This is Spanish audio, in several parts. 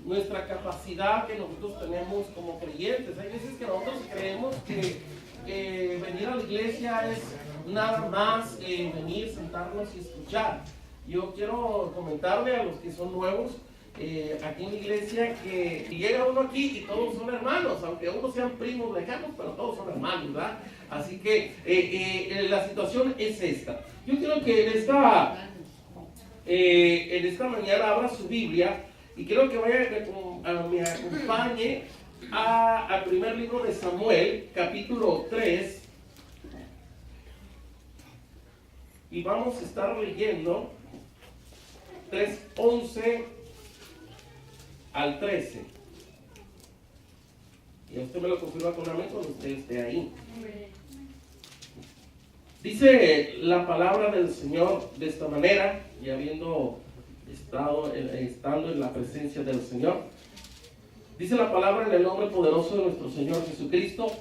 nuestra capacidad que nosotros tenemos como creyentes. Hay veces que nosotros creemos que venir a la iglesia es nada más venir, sentarnos y escuchar. Yo quiero comentarle a los que son nuevos aquí en la iglesia que llega uno aquí y todos son hermanos, aunque unos sean primos lejanos, pero todos son hermanos, ¿verdad? Así que la situación es esta. Yo quiero que en esta mañana abra su Biblia y quiero que me acompañe al primer libro de Samuel, capítulo 3, y vamos a estar leyendo 3:11 al 13. Y usted me lo confirma con amén cuando usted esté ahí. Dice la palabra del Señor de esta manera, y habiendo estando en la presencia del Señor, dice la palabra en el nombre poderoso de nuestro Señor Jesucristo.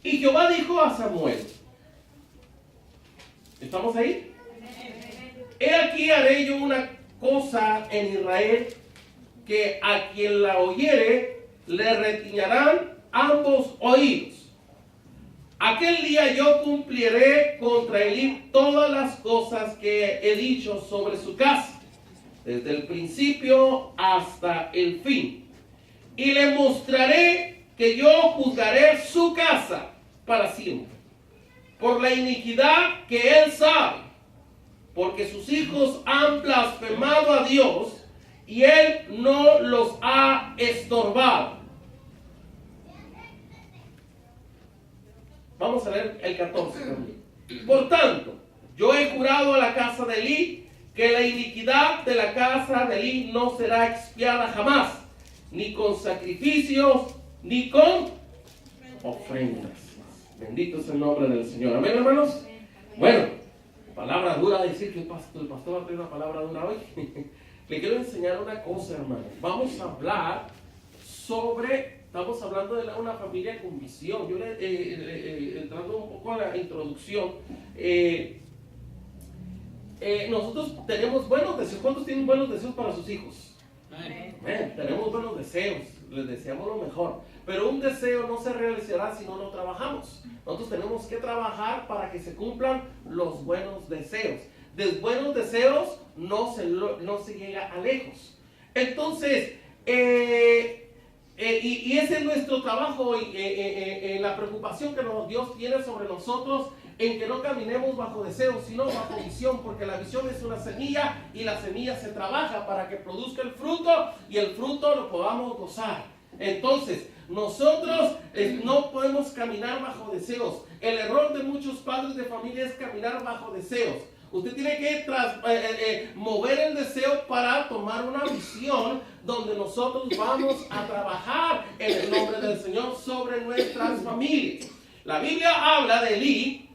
Y Jehová dijo a Samuel, ¿estamos ahí? He aquí haré yo una cosa en Israel, que a quien la oyere le retiñarán ambos oídos. Aquel día yo cumpliré contra Elí todas las cosas que he dicho sobre su casa, desde el principio hasta el fin. Y le mostraré que yo juzgaré su casa para siempre, por la iniquidad que él sabe, porque sus hijos han blasfemado a Dios y él no los ha estorbado. Vamos a leer el 14 también. Por tanto, yo he jurado a la casa de Elí que la iniquidad de la casa de Elí no será expiada jamás, ni con sacrificios, ni con ofrendas. Bendito es el nombre del Señor. Amén, hermanos. Bueno, palabra dura decir que el pastor va a tener una palabra dura hoy. Le quiero enseñar una cosa, hermanos. Vamos a hablar estamos hablando de una familia con visión. Yo entrando un poco a la introducción, nosotros tenemos buenos deseos. ¿Cuántos tienen buenos deseos para sus hijos? Tenemos buenos deseos, les deseamos lo mejor. Pero un deseo no se realizará si no trabajamos. Nosotros tenemos que trabajar para que se cumplan los buenos deseos. De buenos deseos no se llega a lejos. Entonces, y ese es nuestro trabajo, en la preocupación que Dios tiene sobre nosotros, en que no caminemos bajo deseos, sino bajo visión, porque la visión es una semilla y la semilla se trabaja para que produzca el fruto y el fruto lo podamos gozar. Entonces, nosotros no podemos caminar bajo deseos. El error de muchos padres de familia es caminar bajo deseos. Usted tiene que mover el deseo para tomar una visión donde nosotros vamos a trabajar en el nombre del Señor sobre nuestras familias. La Biblia habla de Elí.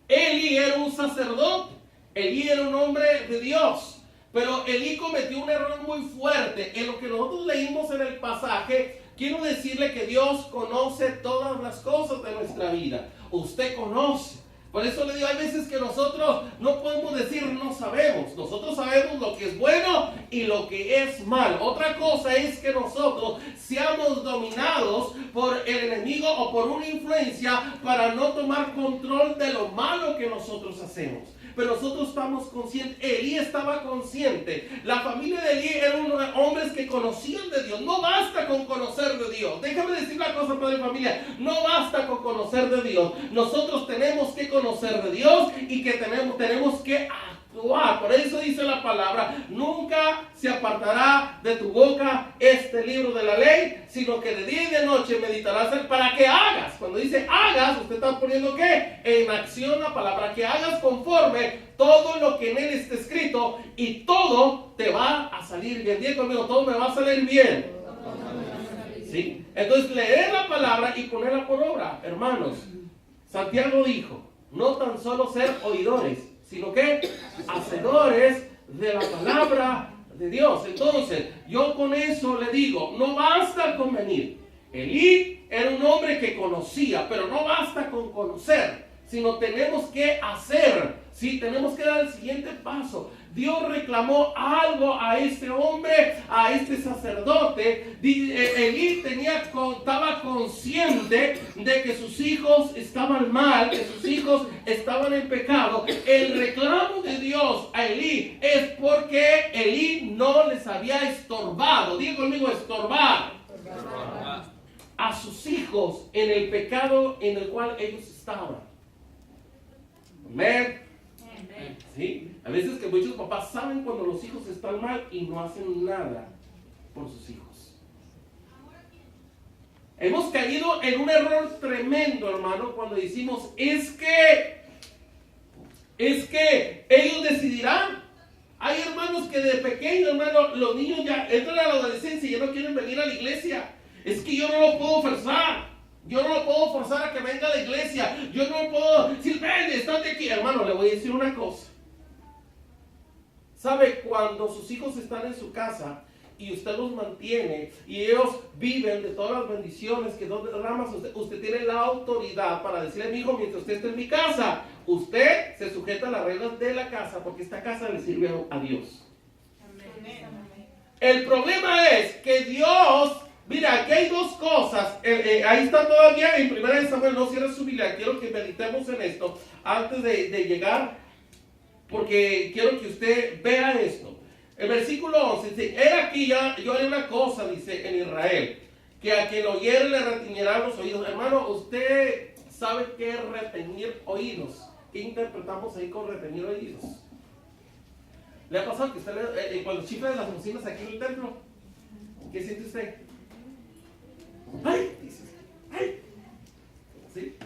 Elí era un sacerdote. Elí era un hombre de Dios. Pero Elí cometió un error muy fuerte. En lo que nosotros leímos en el pasaje, quiero decirle que Dios conoce todas las cosas de nuestra vida. Usted conoce. Por eso le digo, hay veces que nosotros no podemos decir no sabemos. Nosotros sabemos lo que es bueno y lo que es malo. Otra cosa es que nosotros seamos dominados por el enemigo o por una influencia para no tomar control de lo malo que nosotros hacemos. Pero nosotros estamos conscientes. Elí estaba consciente. La familia de Elí eran hombres que conocían de Dios. No basta con conocer de Dios. Déjame decir una cosa, padre de familia. No basta con conocer de Dios. Nosotros tenemos que conocer de Dios y que tenemos que actuar. Por eso dice la palabra: nunca se apartará de tu boca este libro de la ley, sino que de día y de noche meditarás para que hagas. Cuando dice hagas, usted está poniendo ¿qué? En acción la palabra, que hagas conforme todo lo que en él está escrito, y todo te va a salir bien. Diga conmigo, todo me va a salir bien. ¿Sí? Entonces, leer la palabra y ponerla por obra, hermanos. Santiago dijo: no tan solo ser oidores, sino que hacedores de la palabra de Dios. Entonces, yo con eso le digo, no basta con venir. Elí era un hombre que conocía, pero no basta con conocer, sino tenemos que hacer. Sí, tenemos que dar el siguiente paso. Dios reclamó algo a este hombre, a este sacerdote. Elí estaba consciente de que sus hijos estaban mal, que sus hijos estaban en pecado. El reclamo de Dios a Elí es porque Elí no les había estorbado. Diga conmigo, estorbar a sus hijos en el pecado en el cual ellos estaban. Amén. ¿Sí? A veces que muchos papás saben cuando los hijos están mal y no hacen nada por sus hijos. Hemos caído en un error tremendo, hermano, cuando decimos, es que ellos decidirán. Hay hermanos que de pequeños, hermano, los niños ya entran a la adolescencia y ya no quieren venir a la iglesia. Es que yo no lo puedo forzar. Yo no lo puedo forzar a que venga a la iglesia. Yo no puedo decir, ven, estate aquí. Hermano, le voy a decir una cosa. ¿Sabe? Cuando sus hijos están en su casa y usted los mantiene y ellos viven de todas las bendiciones que Dios derrama, usted tiene la autoridad para decirle, mi hijo, mientras usted esté en mi casa, usted se sujeta a las reglas de la casa porque esta casa le sirve a Dios. Amén. El problema es que Dios... Mira, aquí hay dos cosas. Ahí está todavía en 1 Samuel. No cierres su Biblia. Quiero que meditemos en esto antes de llegar, porque quiero que usted vea esto. El versículo 11 dice, era aquí yo haré una cosa, dice, en Israel, que a quien oyere le retiñirán los oídos. Hermano, usted sabe qué es reteñir oídos. ¿Qué interpretamos ahí con reteñir oídos? ¿Le ha pasado que usted cuando chifla de las bocinas aquí en el templo? ¿Qué siente usted? ¡Ay! Dice, ¡ay! ¿Sí?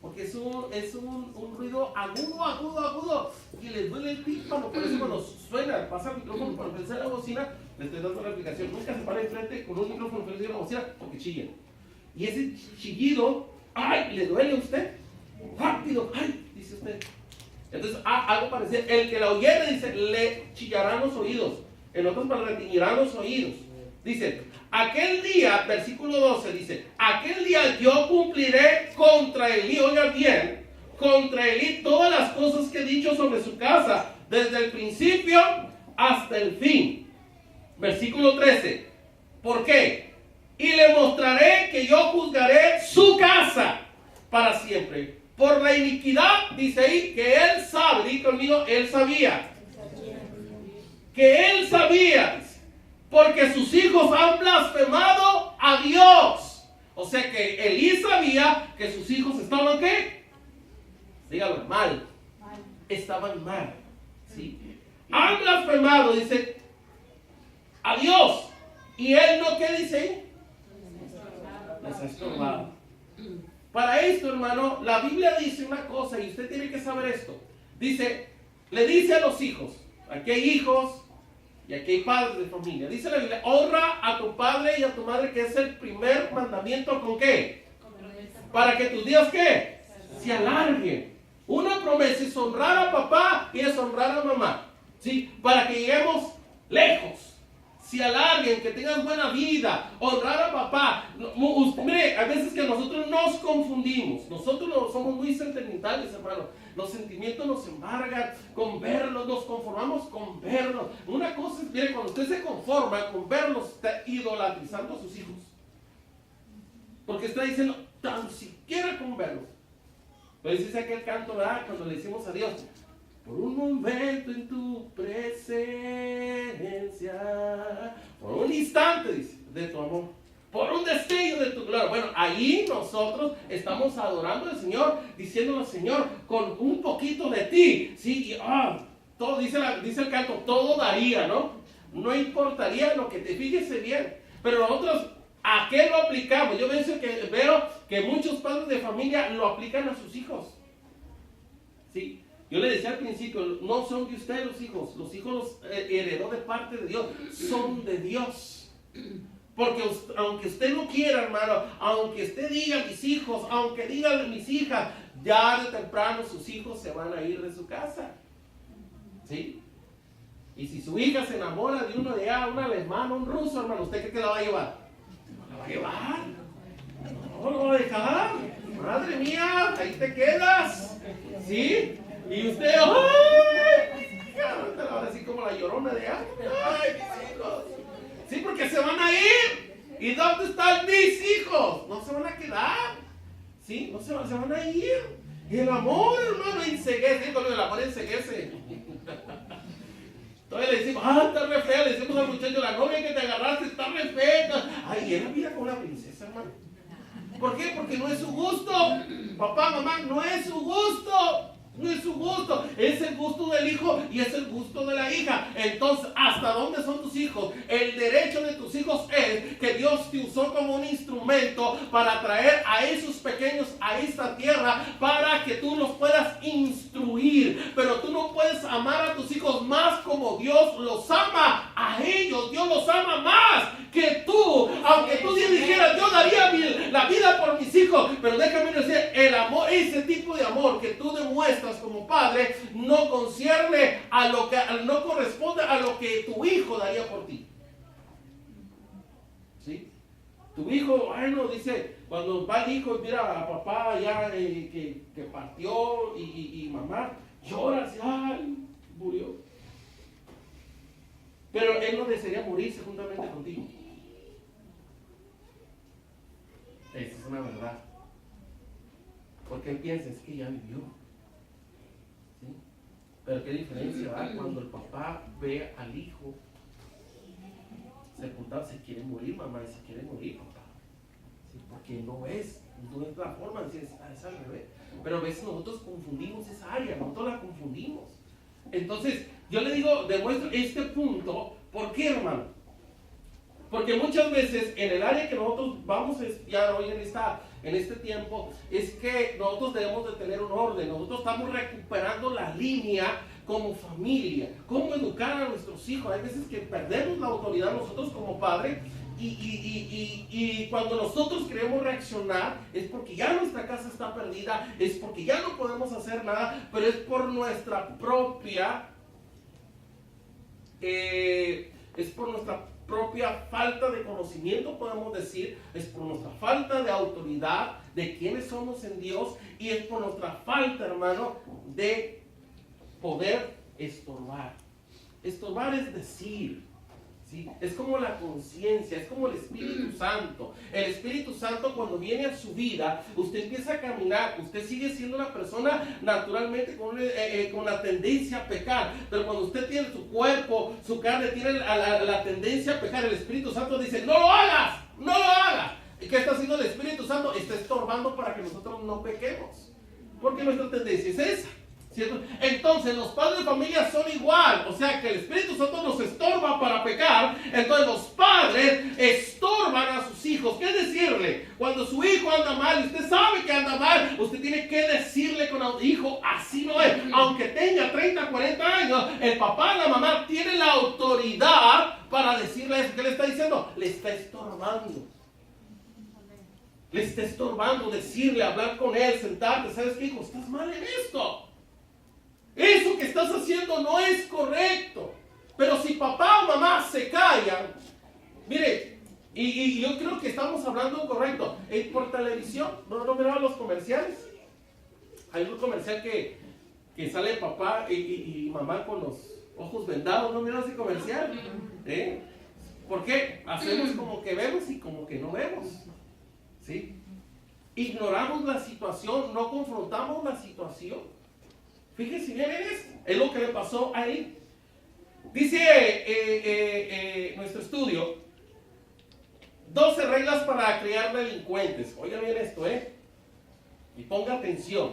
Porque es un ruido agudo, y les duele el tímpano. Por eso cuando suena, pasa el micrófono para ofrecer la bocina, le estoy dando la explicación. Nunca se para enfrente con un micrófono frente a una bocina porque chillan. Y ese chillido, ¡ay! ¿Le duele a usted? ¡Rápido! ¡Ay! Dice usted. Entonces, algo parecido. El que la oyere, dice, le chillarán los oídos. En otras palabras, retiñirán los oídos. Dice, aquel día, versículo 12 dice, aquel día yo cumpliré contra Elí, oiga bien, contra Elí todas las cosas que he dicho sobre su casa, desde el principio hasta el fin. Versículo 13, ¿por qué? Y le mostraré que yo juzgaré su casa para siempre. Por la iniquidad, dice ahí, que él sabe, di conmigo, él sabía. Que él sabía, porque sus hijos han blasfemado a Dios. O sea que Elí sabía que sus hijos estaban ¿qué? Dígalo, mal. Estaban mal. ¿Sí? Han blasfemado, dice, a Dios. Y él no, ¿qué dice ahí? Les ha estorbado. Para esto, hermano, la Biblia dice una cosa y usted tiene que saber esto. Dice, le dice a los hijos, aquí hay hijos y aquí hay padres de familia. Dice la Biblia, honra a tu padre y a tu madre, que es el primer mandamiento. ¿Con qué? Para que tus días ¿qué? Se alarguen. Una promesa es honrar a papá y es honrar a mamá. ¿Sí? Para que lleguemos lejos. Se alarguen, que tengan buena vida, honrar a papá. Mire, a veces que nosotros nos confundimos. Nosotros somos muy sentimentales, hermano. Los sentimientos nos embargan con verlos, nos conformamos con verlos. Una cosa es, mire, cuando usted se conforma con verlos, está idolatrizando a sus hijos. Porque está diciendo, tan siquiera con verlos. Pero dice aquel canto, ¿verdad? Cuando le decimos a Dios, por un momento en tu presencia, por un instante, dice, de tu amor, por un destello de tu gloria. Bueno, ahí nosotros estamos adorando al Señor, diciéndole al Señor, con un poquito de ti, sí, y, todo, dice el canto, todo daría, ¿no? No importaría lo que te, fíjese bien, pero nosotros, ¿a qué lo aplicamos? Yo veo que muchos padres de familia lo aplican a sus hijos, ¿sí? Yo le decía al principio, no son de ustedes los hijos los heredó de parte de Dios, son de Dios. Porque aunque usted no quiera, hermano, aunque usted diga mis hijos, aunque digan mis hijas, ya de temprano sus hijos se van a ir de su casa. ¿Sí? Y si su hija se enamora de uno de allá, un alemán, un ruso, hermano, ¿usted cree que la va a llevar? No la va a llevar. No lo va a dejar. Madre mía, ahí te quedas. ¿Sí? Y usted, ¡ay! Ahora sí como la llorona de ¡ay, mis hijos! Sí, porque se van a ir. ¿Y dónde están mis hijos? No se van a quedar. ¿Sí? No se van a ir. Y el amor, hermano, enceguece. Digo, el amor enceguece. Entonces le decimos, está re fea. Le decimos al muchacho, la novia que te agarraste está re fea. Ay, él mira como una princesa, hermano. ¿Por qué? Porque no es su gusto. Papá, mamá, no es su gusto. No es su gusto, es el gusto del hijo y es el gusto de la hija. Entonces, ¿hasta dónde son tus hijos? El derecho de tus hijos es que Dios te usó como un instrumento para traer a esos pequeños a esta tierra para que tú los puedas instruir. Pero tú no puedes amar a tus hijos más como Dios los ama a ellos. Dios los ama más que tú. Aunque tú dijeras, yo daría la vida por mis hijos, pero déjame decir, el amor, ese tipo de amor que tú demuestras como padre no concierne a lo que no corresponde a lo que tu hijo daría por ti. ¿Sí? Tu hijo, bueno, dice, cuando va el hijo y mira a papá ya que partió y mamá llora, así, ay, murió. Pero él no desearía morirse juntamente contigo. Esa es una verdad. Porque él piensa, es que ya vivió. ¿Sí? Pero qué diferencia va cuando el papá ve al hijo sepultado, se quiere morir, mamá, se quiere morir, papá. ¿Sí? Porque no es la forma de decir, es al revés. Pero a veces nosotros confundimos esa área, nosotros la confundimos. Entonces, yo le digo, demuestro este punto, ¿por qué, hermano? Porque muchas veces en el área que nosotros vamos a estudiar hoy en este tiempo, es que nosotros debemos de tener un orden. Nosotros estamos recuperando la línea como familia, cómo educar a nuestros hijos. Hay veces que perdemos la autoridad nosotros como padres y cuando nosotros queremos reaccionar es porque ya nuestra casa está perdida, es porque ya no podemos hacer nada, pero es por nuestra propia falta de conocimiento, podemos decir, es por nuestra falta de autoridad de quiénes somos en Dios y es por nuestra falta, hermano, de poder estorbar. Estorbar es decir, ¿sí? Es como la conciencia, es como el Espíritu Santo. El Espíritu Santo cuando viene a su vida, usted empieza a caminar, usted sigue siendo una persona naturalmente con la tendencia a pecar, pero cuando usted tiene su cuerpo, su carne tiene la tendencia a pecar, el Espíritu Santo dice, no lo hagas, no lo hagas. ¿Y qué está haciendo el Espíritu Santo? Está estorbando para que nosotros no pequemos, porque nuestra tendencia es esa. ¿Cierto? Entonces los padres de familia son igual, o sea que el Espíritu Santo nos estorba para pecar, entonces los padres estorban a sus hijos. ¿Qué decirle? Cuando su hijo anda mal y usted sabe que anda mal, usted tiene que decirle con el hijo, así no es, aunque tenga 30, 40 años, el papá, la mamá tiene la autoridad para decirle eso. ¿Qué le está diciendo? Le está estorbando. Le está estorbando, decirle, hablar con él, sentarte, ¿sabes qué, hijo? Estás mal en esto. Eso que estás haciendo no es correcto. Pero si papá o mamá se callan, mire, y yo creo que estamos hablando correcto. Por televisión, no miraban los comerciales. Hay un comercial que sale papá y mamá con los ojos vendados. ¿No miraron ese comercial? ¿Por qué? Hacemos como que vemos y como que no vemos. ¿Sí? Ignoramos la situación, no confrontamos la situación. Fíjense bien en eso, es lo que le pasó a él. Dice nuestro estudio, 12 reglas para criar delincuentes. Oiga bien esto, y ponga atención.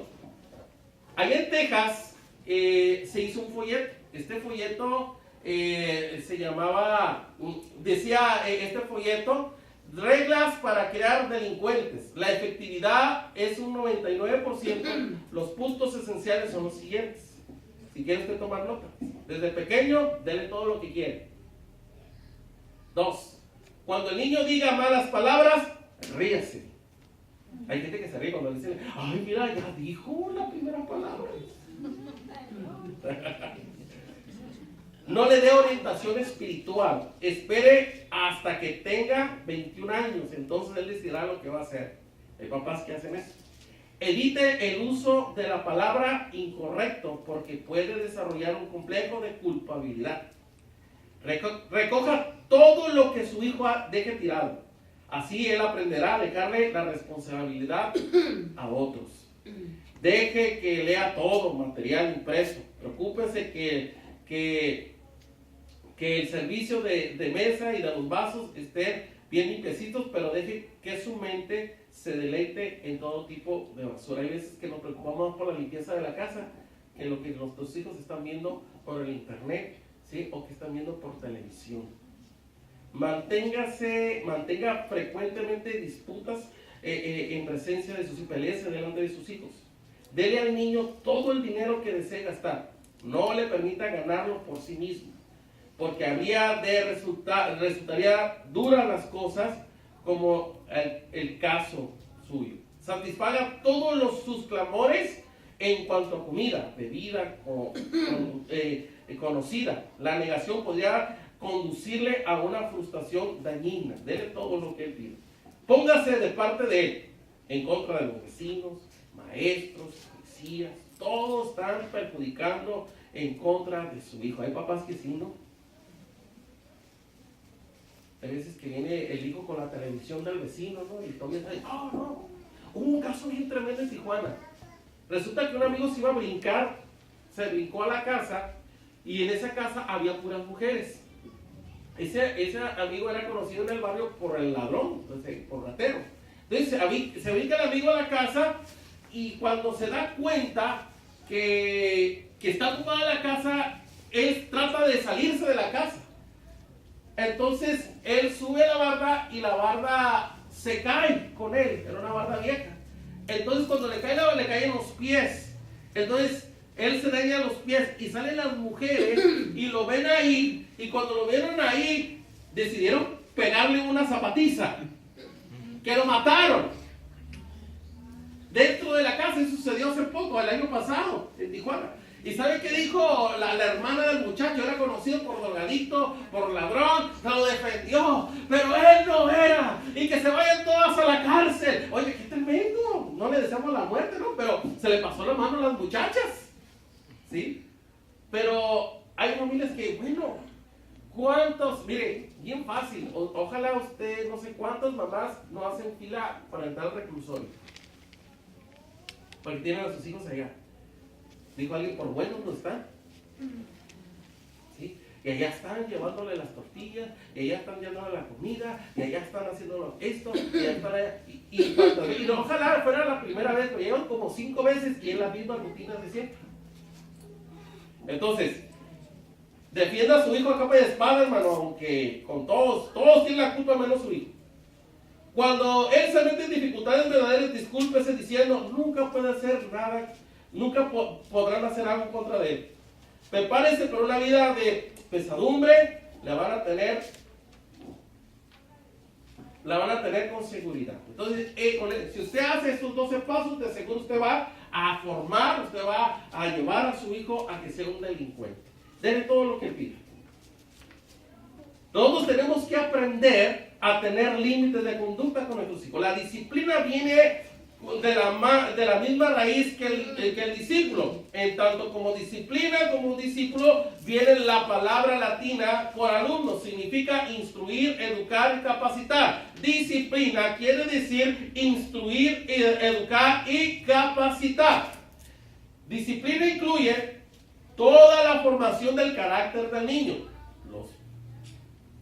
Allá en Texas se hizo un folleto. Este folleto se llamaba, decía este folleto, reglas para crear delincuentes. La efectividad es un 99%. Los puntos esenciales son los siguientes. Si quiere usted tomar nota. Desde pequeño, dele todo lo que quiere. 2. Cuando el niño diga malas palabras, ríase. Hay gente que se ríe cuando le dicen, ay, mira, ya dijo la primera palabra. No le dé orientación espiritual. Espere hasta que tenga 21 años. Entonces él decidirá lo que va a hacer. Hay papás que hacen eso. Evite el uso de la palabra incorrecto porque puede desarrollar un complejo de culpabilidad. Recoja todo lo que su hijo deje tirado. Así él aprenderá a dejarle la responsabilidad a otros. Deje que lea todo material impreso. Preocúpese que el servicio de mesa y de los vasos esté bien limpiecitos, pero deje que su mente se deleite en todo tipo de basura. Hay veces que nos preocupamos por la limpieza de la casa, en lo que nuestros hijos están viendo por el internet, ¿sí? O que están viendo por televisión. Mantenga frecuentemente disputas en presencia de sus hijos, peleas delante de sus hijos. Dele al niño todo el dinero que desee gastar. No le permita ganarlo por sí mismo, porque resultaría duras las cosas como el caso suyo. Satisfaga todos sus clamores en cuanto a comida, bebida conocida. La negación podría conducirle a una frustración dañina. Dele todo lo que él pide. Póngase de parte de él, en contra de los vecinos, maestros, policías. Todos están perjudicando en contra de su hijo. Hay papás que sí, ¿no? Hay veces que viene el hijo con la televisión del vecino, ¿no? Y todavía dice, oh, no. Hubo un caso bien tremendo en Tijuana. Resulta que un amigo se iba a brincar, se brincó a la casa, y en esa casa había puras mujeres. Ese amigo era conocido en el barrio por el ladrón, por ratero. Entonces se brinca el amigo a la casa, y cuando se da cuenta que está ocupada la casa, él trata de salirse de la casa. Entonces él sube la barda y la barda se cae con él, era una barda vieja. Entonces cuando le cae le caen los pies. Entonces él se daña los pies y salen las mujeres y lo ven ahí, y cuando lo vieron ahí decidieron pegarle una zapatiza, que lo mataron dentro de la casa. Eso sucedió hace poco, el año pasado en Tijuana. ¿Y sabe qué dijo la hermana del muchacho? Era conocido por drogadicto, por ladrón, se lo defendió, pero él no era, y que se vayan todas a la cárcel. Oye, qué tremendo, no le deseamos la muerte, ¿no? Pero se le pasó la mano a las muchachas, ¿sí? Pero hay familias que, bueno, ¿cuántos? Mire, bien fácil, ojalá usted, no sé cuántas mamás no hacen fila para entrar al reclusorio, porque tienen a sus hijos allá. Dijo alguien, por buenos no están. ¿Sí? Y allá están llevándole las tortillas, y allá están llevándole la comida, y allá están haciendo esto, y allá están allá. Y no, ojalá fuera la primera vez, pero llevan como 5 veces y en las mismas rutinas de siempre. Entonces, defienda a su hijo a capa de espada, hermano, aunque con todos tienen la culpa menos su hijo. Cuando él se mete en dificultades verdaderas, discúlpese diciendo, nunca puede hacer nada. Nunca podrán hacer algo en contra de él. Prepárese por una vida de pesadumbre, la van a tener con seguridad. Entonces, si usted hace estos 12 pasos, de seguro usted va a formar, usted va a llevar a su hijo a que sea un delincuente. Dele todo lo que pida. Todos tenemos que aprender a tener límites de conducta con nuestros hijos. La disciplina viene de la misma raíz que el discípulo. En tanto como disciplina, como un discípulo, viene la palabra latina por alumno. Significa instruir, educar y capacitar. Disciplina quiere decir instruir, educar y capacitar. Disciplina incluye toda la formación del carácter del niño. Los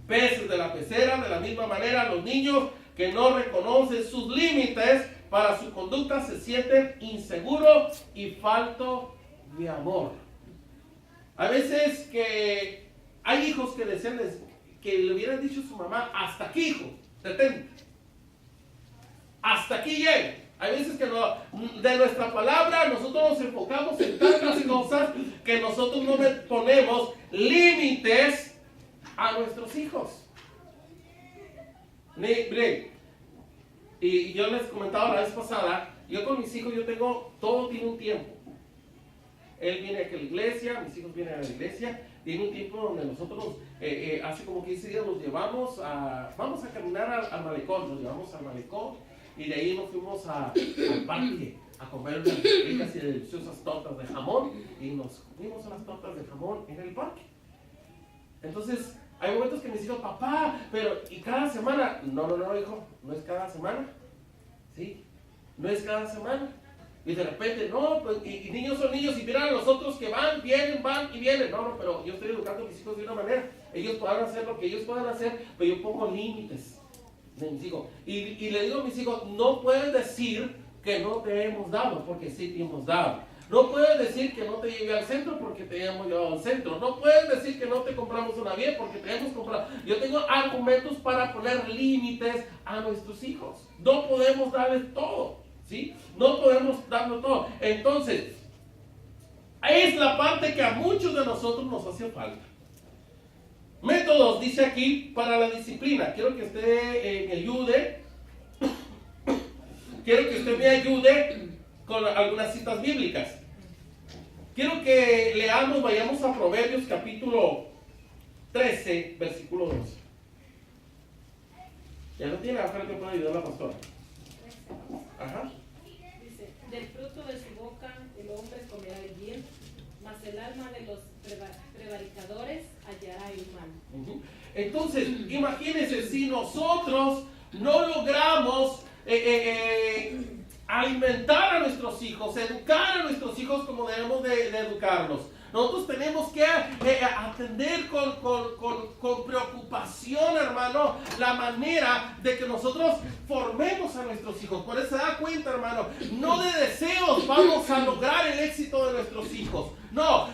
peces de la pecera, de la misma manera, los niños que no reconocen sus límites para su conducta se sienten inseguros y falto de amor. A veces que hay hijos que desean que le hubieran dicho a su mamá, hasta aquí, hijo, detente. Hasta aquí llegue. Hay veces que de nuestra palabra nosotros nos enfocamos en tantas cosas que nosotros no ponemos límites a nuestros hijos. Y yo les comentaba la vez pasada, yo con mis hijos, todo tiene un tiempo. Él viene aquí a la iglesia, mis hijos vienen a la iglesia, tiene un tiempo donde nosotros, hace como 15 días nos llevamos vamos a caminar al malecón, nos llevamos al malecón, y de ahí nos fuimos al parque, a comer unas ricas y deliciosas tortas de jamón y nos comimos unas tortas de jamón en el parque. Entonces, hay momentos que me dicen, papá, pero ¿y cada semana? No, hijo, no es cada semana. ¿Sí? No es cada semana. Y de repente, no, pues, y niños son niños, y miran a los otros que van y vienen. No, pero yo estoy educando a mis hijos de una manera. Ellos podrán hacer lo que ellos puedan hacer, pero yo pongo límites de mis hijos. Y le digo a mis hijos, no pueden decir que no te hemos dado, porque sí te hemos dado. No pueden decir que no te llevé al centro, porque te hemos llevado al centro. No pueden decir que no te compramos una bien, porque te hemos comprado. Yo tengo argumentos para poner límites a nuestros hijos. No podemos darles todo. ¿Sí? No podemos darlo todo. Entonces, es la parte que a muchos de nosotros nos hace falta. Métodos, dice aquí, para la disciplina. Quiero que usted me ayude. Quiero que usted me ayude con algunas citas bíblicas. Quiero que leamos, vayamos a Proverbios capítulo 13, versículo 12. Ya lo tiene, ojalá que pueda ayudar la pastora. Ajá. Dice, del fruto de su boca el hombre comerá el bien, mas el alma de los prevaricadores hallará el mal. Entonces, imagínense, si nosotros no logramos alimentar a nuestros hijos, educar a nuestros hijos como debemos de educarlos, nosotros tenemos que atender con preocupación, hermano, la manera de que nosotros formemos a nuestros hijos. Por eso se da cuenta, hermano, no de deseos vamos a lograr el éxito de nuestros hijos. No,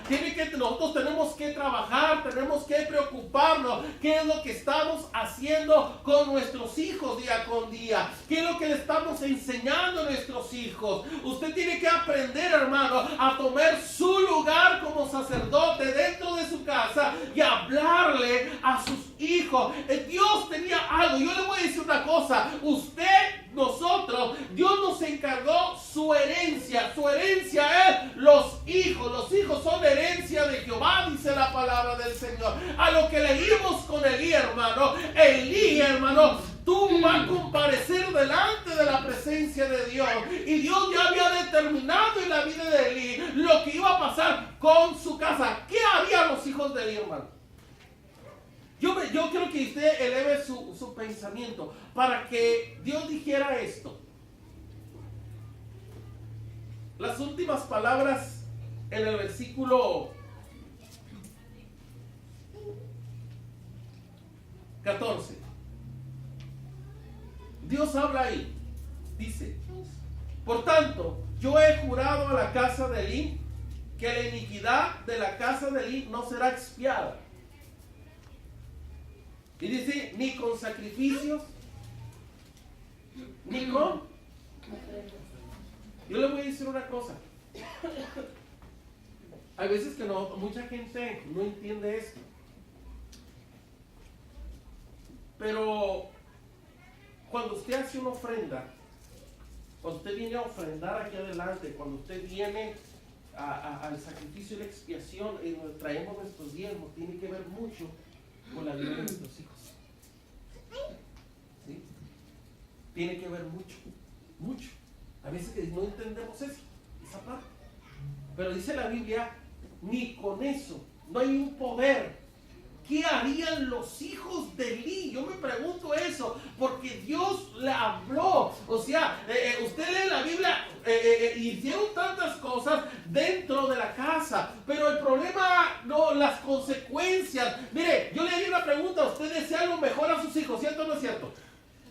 nosotros tenemos que trabajar, tenemos que preocuparnos qué es lo que estamos haciendo con nuestros hijos día con día, qué es lo que le estamos enseñando a nuestros hijos. Usted tiene que aprender, hermano, a tomar su lugar como sacerdote dentro de su casa y hablarle a sus hijos. Dios tenía algo. Yo le voy a decir una cosa, nosotros, Dios nos encargó su herencia. Su herencia es los hijos. Los hijos son herencia de Jehová, dice la palabra del Señor. A lo que leímos con Elí, hermano, tú vas a comparecer delante de la presencia de Dios. Y Dios ya había determinado en la vida de Elí lo que iba a pasar con su casa. ¿Qué harían los hijos de Elí, hermano? Yo quiero que usted eleve su pensamiento para que Dios dijera esto. Las últimas palabras en el versículo 14. Dios habla ahí. Dice, por tanto, yo he jurado a la casa de Elí que la iniquidad de la casa de Elí no será expiada. Y dice, ni con sacrificios, ni con... Yo le voy a decir una cosa. Hay veces que mucha gente no entiende esto. Pero cuando usted hace una ofrenda, cuando usted viene a ofrendar aquí adelante, cuando usted viene al sacrificio y la expiación y traemos nuestros diezmos, tiene que ver mucho con la vida de nuestros hijos. ¿Sí? Tiene que ver mucho. A veces que no entendemos esa parte. Pero dice la Biblia, ni con eso, no hay un poder. ¿Qué harían los hijos de Elí? Yo me pregunto eso, porque Dios le habló. O sea, usted lee la Biblia, hicieron tantas cosas dentro de la casa, pero el problema, no, las consecuencias. Mire, yo le haría una pregunta, usted desea lo mejor a sus hijos, ¿cierto o no es cierto?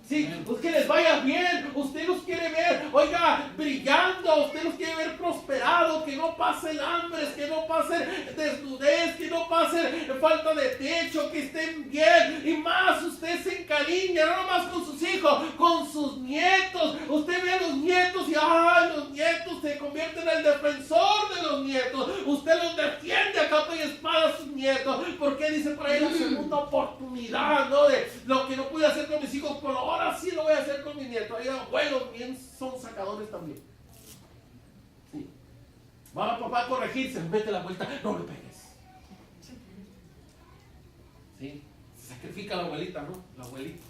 Sí, pues que les vaya bien, usted los quiere ver, oiga, brillando, usted los quiere ver prosperados, que no pase hambre, que no pase desnudez, que no pase falta de techo, que estén bien, y más usted se encariña, no nomás con sus hijos, con sus nietos. Usted ve a los nietos y los nietos se convierten en el defensor de los nietos. Usted los defiende a capa y espada a sus nietos, porque dice por ahí la segunda oportunidad, ¿no? De lo que no pude hacer con mis hijos, por ahora sí lo voy a hacer con mis nietos. Hay abuelos bien son sacadores también. Sí. Va a papá a corregirse, mete la vuelta, no le pegues. Sí. Sacrifica a la abuelita, ¿no? La abuelita.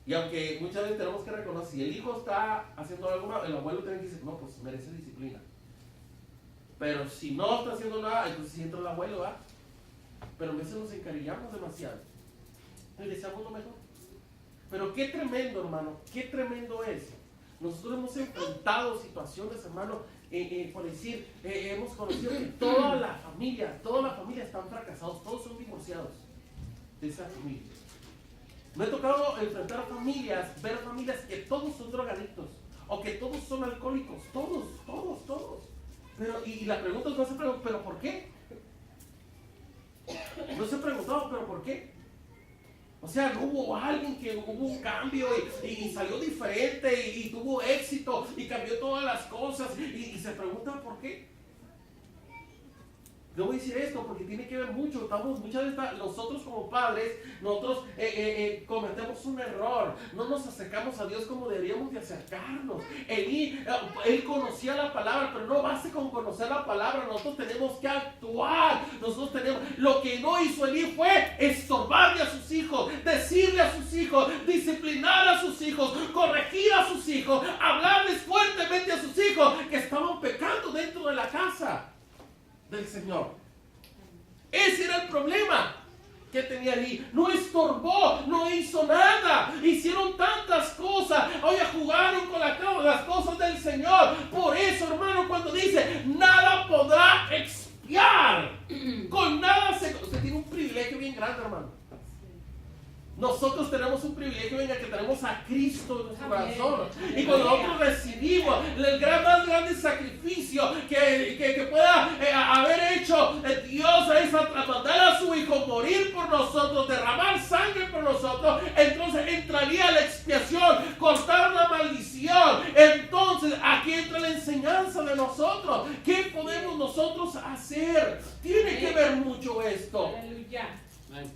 Y aunque muchas veces tenemos que reconocer, si el hijo está haciendo algo malo, el abuelo tiene que decir, no, pues merece disciplina. Pero si no está haciendo nada, entonces sí entra el abuelo, ¿va? Pero a veces nos encariñamos demasiado y deseamos lo mejor. Pero qué tremendo, hermano, qué tremendo es. Nosotros hemos enfrentado situaciones, hermano, por decir, hemos conocido que toda la familia están fracasados, todos son divorciados de esa familia. Me ha tocado enfrentar familias, ver familias que todos son drogadictos o que todos son alcohólicos, todos. Pero, y la pregunta no se pregunta, ¿pero por qué? No se ha preguntado, ¿pero por qué? O sea, no hubo alguien que hubo un cambio y salió diferente y tuvo éxito y cambió todas las cosas y se pregunta por qué. Yo voy a decir esto porque tiene que ver mucho. Muchas veces nosotros como padres, nosotros cometemos un error. No nos acercamos a Dios como deberíamos de acercarnos. Él conocía la palabra, pero no basta con conocer la palabra. Nosotros tenemos que actuar. Lo que no hizo Elí fue estorbarle a sus hijos, decirle a sus hijos, disciplinar a sus hijos, corregir a sus hijos, hablarles fuertemente a sus hijos que estaban pecando dentro de la casa del Señor. Ese era el problema que tenía Elí. No estorbó, no hizo nada. Hicieron tantas cosas. Oye, jugaron con las cosas del Señor. Por eso, hermano, cuando dice nada podrá expiar, con nada usted tiene un privilegio bien grande, hermano. Nosotros tenemos un privilegio en el que tenemos a Cristo en nuestro corazón. Y cuando nosotros recibimos el más grande sacrificio que pueda haber hecho Dios, es mandar a su Hijo morir por nosotros, derramar sangre por nosotros, entonces entraría la expiación, cortar la maldición. Entonces aquí entra la enseñanza de nosotros. ¿Qué podemos nosotros hacer? Tiene que ver mucho esto. Aleluya.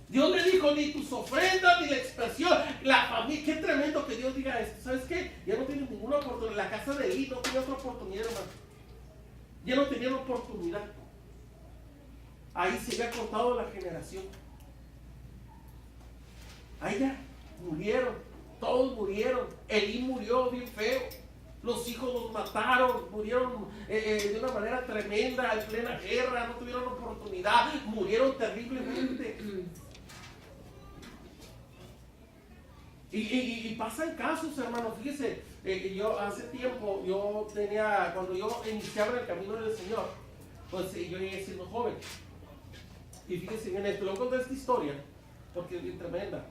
Dios le dijo, ni tus ofrendas, ni la expresión, la familia. Qué tremendo que Dios diga esto. ¿Sabes qué? Ya no tienes ninguna oportunidad. La casa de Elí no tenía otra oportunidad, hermano. Ya no tenían oportunidad. Ahí se había cortado la generación. Ahí ya murieron. Todos murieron. Elí murió bien feo. Los hijos los mataron, murieron de una manera tremenda, en plena guerra, no tuvieron oportunidad, murieron terriblemente. Y pasan casos, hermano. Fíjese, yo hace tiempo, cuando yo iniciaba el camino del Señor, pues yo llegué siendo joven. Y fíjese bien esto, luego conté esta historia, porque es bien tremenda.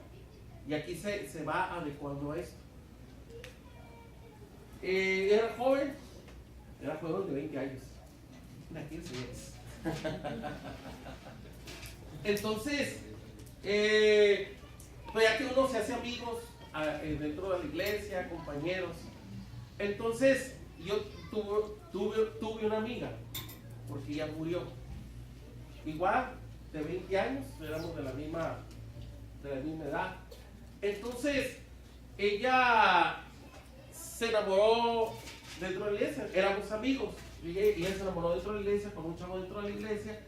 Y aquí se va adecuando a esto. Era joven de 20 años, una 15 años. Entonces, pues ya que uno se hace amigos dentro de la iglesia, compañeros. Entonces, yo tuve una amiga, porque ella murió. Igual, de 20 años, éramos de la misma edad. Entonces, ella se enamoró dentro de la iglesia, éramos amigos, y ella se enamoró dentro de la iglesia, con un chavo dentro de la iglesia,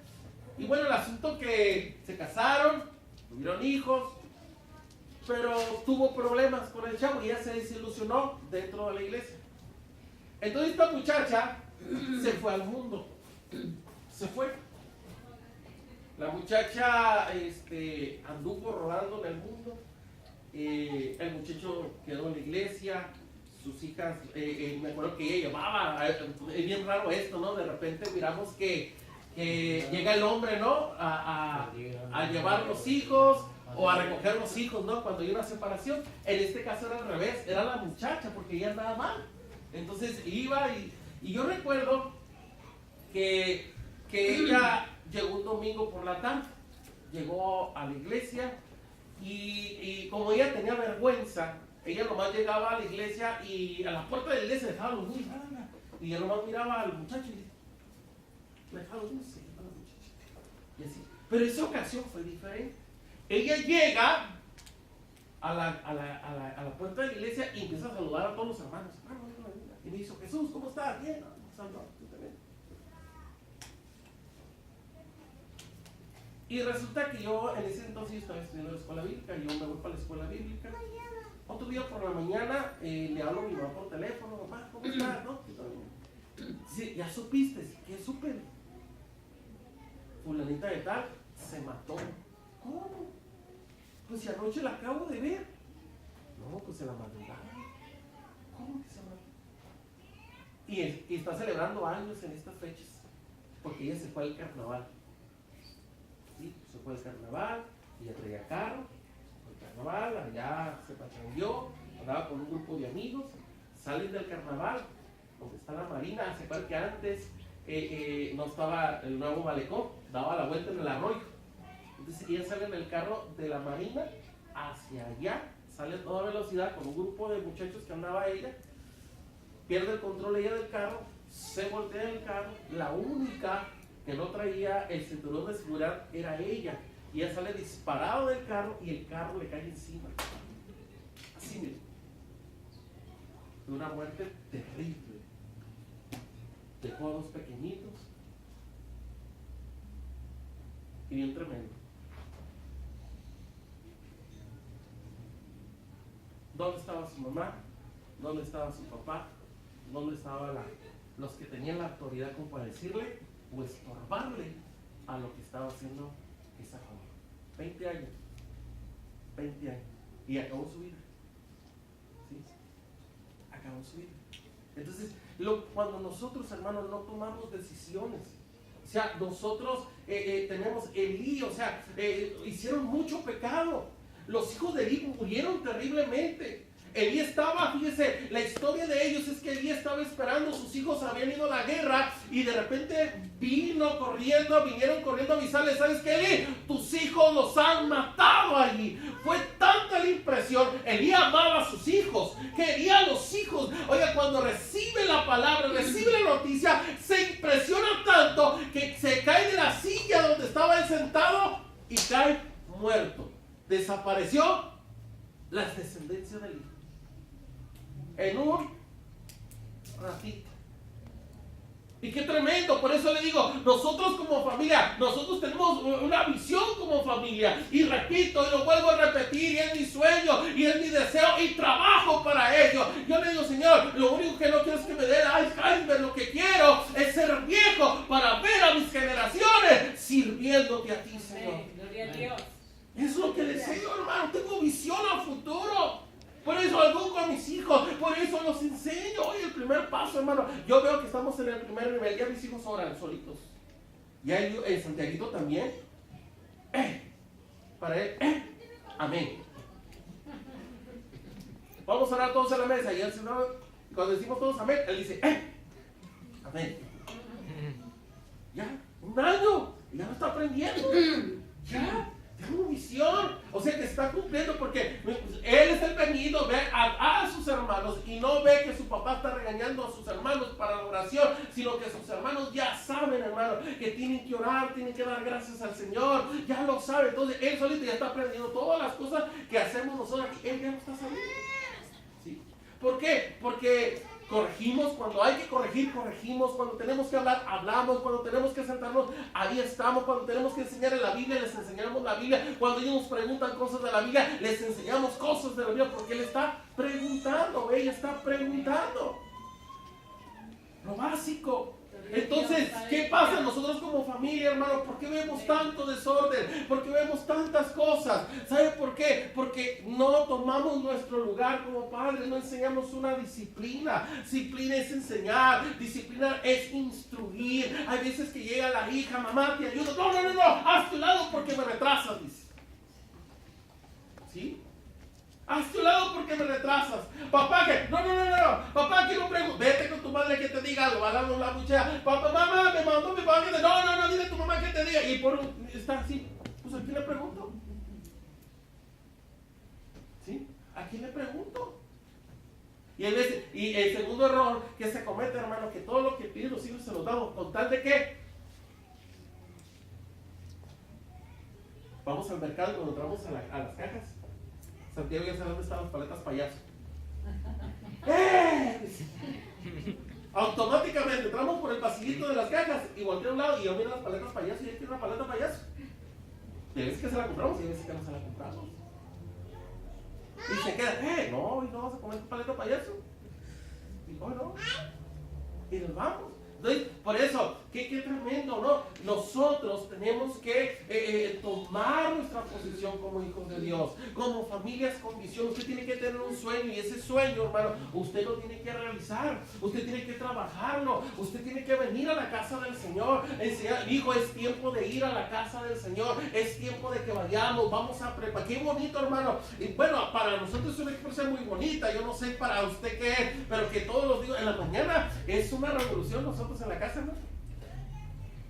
y bueno, el asunto que se casaron, tuvieron hijos, pero tuvo problemas con el chavo y ella se desilusionó dentro de la iglesia. Entonces esta muchacha se fue al mundo, se fue. La muchacha anduvo rodando en el mundo, el muchacho quedó en la iglesia. Sus hijas, me acuerdo que ella llevaba, es bien raro esto, ¿no? De repente miramos que llega el hombre, ¿no? A llevar los hijos o a recoger los hijos, ¿no? Cuando hay una separación. En este caso era al revés, era la muchacha porque ella andaba mal. Entonces iba y yo recuerdo que ella llegó un domingo por la tarde, llegó a la iglesia y como ella tenía vergüenza, ella nomás llegaba a la iglesia y a la puerta de la iglesia dejaba los niños. Y ella nomás miraba al muchacho y le dejaba los niños. Y así. Pero esa ocasión fue diferente. Ella llega a la puerta de la iglesia y empieza a saludar a todos los hermanos. Y me dice, Jesús, ¿cómo estás? Bien. Y resulta que yo en ese entonces estaba estudiando la escuela bíblica. Yo me voy para la escuela bíblica. Otro día por la mañana le hablo a mi mamá por teléfono, mamá, ¿cómo estás? ¿No? Sí, ya supiste, ¿qué supe? Fulanita de tal se mató. ¿Cómo? Pues si anoche la acabo de ver. No, pues en la madrugada. ¿Cómo que se mató? Y está celebrando años en estas fechas, porque ella se fue al carnaval. ¿Sí? Se fue al carnaval, ella traía carro, el carnaval, allá se pachangueó, andaba con un grupo de amigos, salen del carnaval, donde está la marina. Se acuerdan que antes no estaba el nuevo malecón, daba la vuelta en el arroyo. Entonces ella sale en el carro de la marina hacia allá, sale a toda velocidad con un grupo de muchachos que andaba ella, pierde el control ella del carro, se voltea en el carro, la única que no traía el cinturón de seguridad era ella, y ella sale disparado del carro y el carro le cae encima. Así, miren, de una muerte terrible. Dejó a dos pequeñitos y bien tremendo. ¿Dónde estaba su mamá? ¿Dónde estaba su papá? ¿Dónde estaban los que tenían la autoridad como para decirle o estorbarle a lo que estaba haciendo esa joven? 20 años. 20 años. Y acabó su vida. ¿Sí? Acabó su vida. Entonces, cuando nosotros, hermanos, no tomamos decisiones, o sea, nosotros tenemos Elí, o sea, hicieron mucho pecado. Los hijos de Elí murieron terriblemente. Elí estaba, fíjese, la historia de ellos es que Elí estaba esperando, sus hijos habían ido a la guerra y de repente vinieron corriendo a avisarle, ¿sabes qué, Elí? Tus hijos los han matado allí. Fue tanta la impresión, Elí amaba a sus hijos, quería a los hijos. Oiga, cuando recibe la palabra, recibe la noticia, se impresiona tanto que se cae de la silla donde estaba él sentado y cae muerto. Desapareció la descendencia de Elí en un ratito. Y qué tremendo, por eso le digo, nosotros como familia, nosotros tenemos una visión como familia, y repito, y lo vuelvo a repetir, y es mi sueño, y es mi deseo, y trabajo para ello. Yo le digo, Señor, lo único que no quiero es que me dé Alzheimer, lo que quiero es ser viejo para ver a mis generaciones sirviéndote a ti, Señor. Gloria a Dios. Eso es lo que deseo, hermano, tengo visión a futuro. Por eso algo con mis hijos, por eso los enseño. Hoy el primer paso, hermano. Yo veo que estamos en el primer nivel. Ya mis hijos oran solitos. Ya el Santiaguito también. Para él, amén. Vamos a orar todos en la mesa. Y el Señor, cuando decimos todos amén, él dice, amén. Ya, un año. Ya lo está aprendiendo. Ya. Tengo visión, o sea que está cumpliendo, porque él es el venido, ve a sus hermanos y no ve que su papá está regañando a sus hermanos para la oración, sino que sus hermanos ya saben, hermano, que tienen que orar, tienen que dar gracias al Señor, ya lo sabe. Entonces él solito ya está aprendiendo todas las cosas que hacemos nosotros aquí, él ya lo está sabiendo. ¿Sí? ¿Por qué? Porque corregimos cuando hay que corregir, corregimos. Cuando tenemos que hablar, hablamos. Cuando tenemos que sentarnos, ahí estamos. Cuando tenemos que enseñar en la Biblia, les enseñamos la Biblia. Cuando ellos nos preguntan cosas de la Biblia, les enseñamos cosas de la Biblia, porque Él está preguntando, ella está preguntando. Lo básico. Entonces, ¿qué pasa nosotros como familia, hermano? ¿Por qué vemos tanto desorden? ¿Por qué vemos tantas cosas? ¿Sabe por qué? Porque no tomamos nuestro lugar como padres, no enseñamos una disciplina. Disciplina es enseñar, disciplina es instruir. Hay veces que llega la hija, mamá, te ayudo. No, haz tu lado porque me retrasas, dice. ¿Sí? Haz tu lado porque me retrasas. Papá, que no. Papá, quiero preguntar. Vete con tu madre que te diga algo. Va a dar la muchacha. Papá, mamá, me mandó mi papá que te. No, dile a tu mamá que te diga. Y por está así. Pues ¿a quién le pregunto? ¿Sí? ¿A quién le pregunto? Y el segundo error que se comete, hermano, que todo lo que piden los hijos se los damos. ¿Con tal de qué? Vamos al mercado y cuando entramos a las cajas, Santiago ya sabe dónde están las paletas payaso. Automáticamente entramos por el pasillito de las cajas y volteo a un lado y yo miro las paletas payaso y él tiene una paleta payaso. Y hay veces que se la compramos y hay veces que no se la compramos. Y se queda, no, hoy no vas a comer tu paleta payaso. Y hoy no. Y nos vamos. Entonces, por eso, qué tremendo, ¿no? Nosotros tenemos que tomar nuestra posición como hijos de Dios, como familias con visión. Usted tiene que tener un sueño y ese sueño, hermano, usted lo tiene que realizar, usted tiene que trabajarlo, usted tiene que venir a la casa del Señor, enseñar, hijo, es tiempo de ir a la casa del Señor, es tiempo de que vayamos, vamos a preparar. Qué bonito, hermano. Y bueno, para nosotros es una expresión muy bonita, yo no sé para usted qué es, pero que todos los días en la mañana es una revolución nosotros en la casa, ¿no?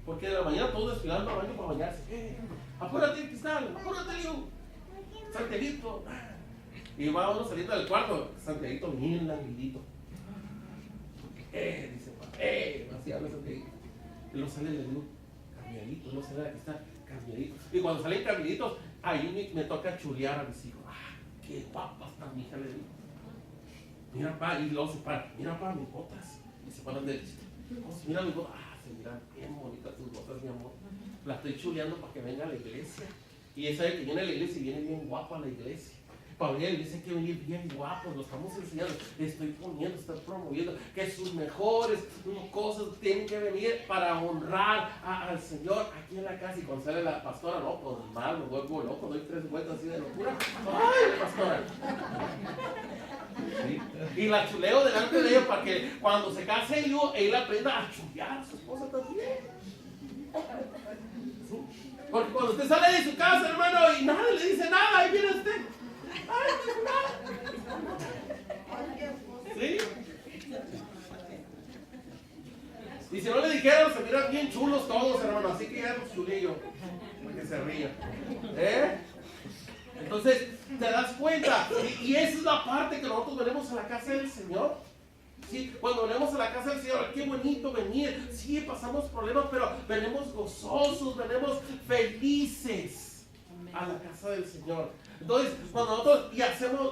Porque de la mañana todos desfilando al baño para bañarse. Apúrate, Cristal, apúrate, Liu. Santiaguito. Y va uno saliendo del cuarto. Santiaguito bien languidito. Dice papá, así habla Santiaguito. Y luego sale de Liu, cambiadito. Luego sale de Cristal, cambiadito. Y cuando salen cambiaditos, ahí me toca chulear a mis hijos. Qué guapa está mi hija, le digo. Mira, pa, y luego se para. Mira, pa, mis botas. Y se paran de chiste. Mira mis botas. Se miran bien bonitas tus botas, mi amor. La estoy chuleando para que venga a la iglesia. Y ella sabe que viene a la iglesia y viene bien guapo a la iglesia. Para venir a la iglesia hay que venir bien guapos, lo estamos enseñando. Estoy poniendo, estoy promoviendo que sus mejores cosas tienen que venir para honrar al Señor aquí en la casa. Y cuando sale la pastora, no, pues mal, me vuelvo loco, doy 3 vueltas así de locura. ¡Ay, pastora! ¿Sí? Y la chuleo delante de ella para que cuando se case ella aprenda a chulear a su esposa también. ¿Sí? Porque cuando usted sale de su casa, hermano, y nadie le dice nada, ahí viene usted. ¡Ay, no dice nada! ¿Sí? Y si no le dijeron, se miran bien chulos todos, hermano, así que ya los chulillo, para que se rían. Entonces, te das cuenta, y esa es la parte que nosotros venimos a la casa del Señor. ¿Sí? Cuando venimos a la casa del Señor, qué bonito venir. Sí, pasamos problemas, pero venimos gozosos, venimos felices a la casa del Señor. Entonces, cuando nosotros